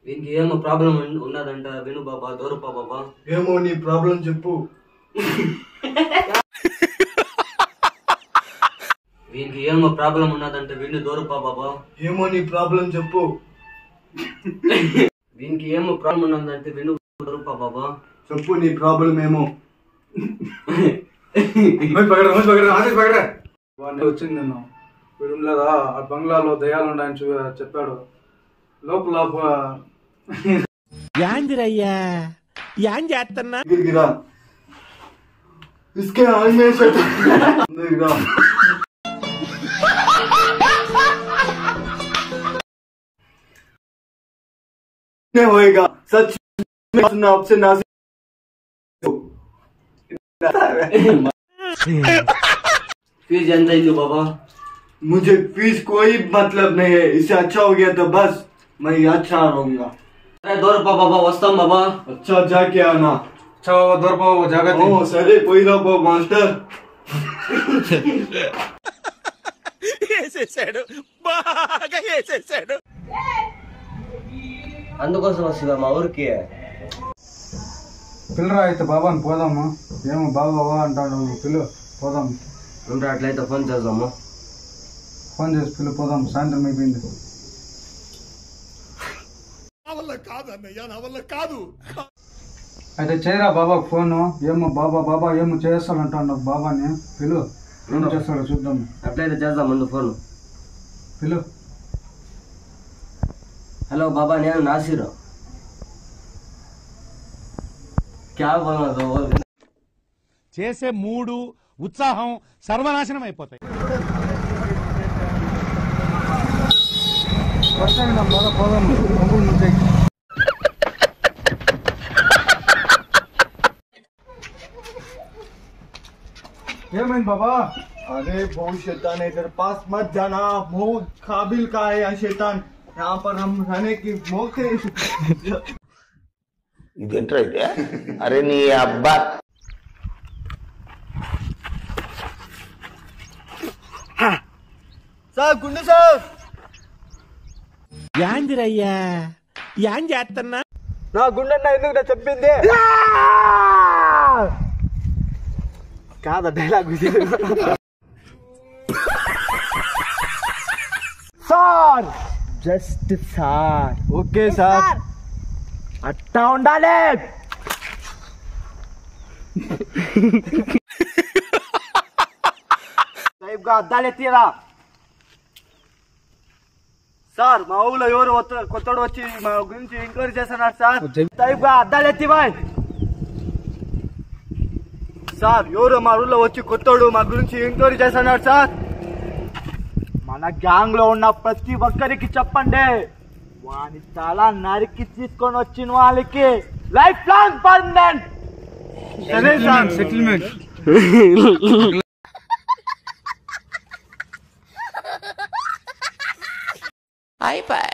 వీనికి ఏమో ప్రాబ్లం ఉన్నదంట విను బాబా దూరపా బాబా. ఏమో నీ ప్రాబ్లం చెప్పు. వీనికి ఏమో ప్రాబ్లం ఉన్నదంట విను దూరపా బాబా. ఏమో నీ ప్రాబ్లం చెప్పు. వీనికి ఏమో ప్రాబ్లం ఉన్నదంటే విను దూరపా బాబా. చెప్పు నీ ప్రాబ్లం ఏమో. వచ్చింది నేను వీడుండలేదా ఆ బంగ్లాలో దయాలు ఉన్నాయని చెప్పాడు. లోపల యాందిరయ్యా యాం చేస్తున్నా इसके हाल में होएगा सच में आपसे नाज़ फीस ఎంత అయింది బాబా? मुझे फीस कोई मतलब नहीं है. इससे अच्छा हो गया तो बस मैं अच्छा रहूंगा. అరే దూరపా బాబా వస్తాం బాబా. अच्छा जाके आना. దూరపో జాగ్రత్త. సరే పోయిరా పో మాస్టర్. వేసేసాడు బాగా వేసేసాడు. అందుకోసం వస్తుందా మా ఊరికి? పిల్లరా అయితే బాబాని పోదాము. ఏమో బాబా అంటాడు పిల్లు పోదాం. ఉంటే అట్లయితే ఫోన్ చేద్దాము. ఫోన్ చేసి పిల్లు పోదాం. సాయంత్రం అయిపోయింది. అయితే చేయరా బాబాకు ఫోను. ఏమో బాబా ఏమో చేస్తాడంటాడు బాబాని. పిలు ఏం చేస్తాడో చూద్దాం. అట్లయితే చేద్దాం ముందు ఫోన్. పిలు. హలో బాబా నేను నాసిర్. క్యా బోల్నా తో చేసే మూడు ఉత్సాహం సర్వనాశనం అయిపోతాయి. పోదాం. ఏమైంది బాబా? अरे बहुत शैतान है इधर पास मत जाना. बहुत काबिल का है यहाँ शैतान. यहाँ पर हम रहने की मौके. ఇదేంట్రా ఇదే? అరే నీ అబ్బా సార్ గుండు సార్. యాందిరయ్యా యాం చేస్తున్నా. నా గుండెన్న ఎందుకు చెప్పింది కాదా dialogue. Sir just sir. Okay sir అట్టా ఉండాలి. సైబ్గా అద్దాలు ఎత్తిరా సార్. మా ఊళ్ళో ఎవరు కొత్తడు వచ్చి మా గురించి ఎంక్వైరీ చేస్తున్నారు సార్. సైబ్గా అద్దాలు ఎత్తి బాయ్. సార్ ఎవరు మా ఊళ్ళో వచ్చి కొత్తడు మా గురించి ఎంక్వైరీ చేస్తున్నారు సార్. మన గ్యాంగ్ లో ఉన్న ప్రతి ఒక్కరికి చెప్పండి. వాని తల నరికి తీసుకొని వచ్చిన వాళ్ళకి లైఫ్ లాంగ్ పర్మనెంట్. సరే సార్ సెటిల్మెంట్. అయిపోయి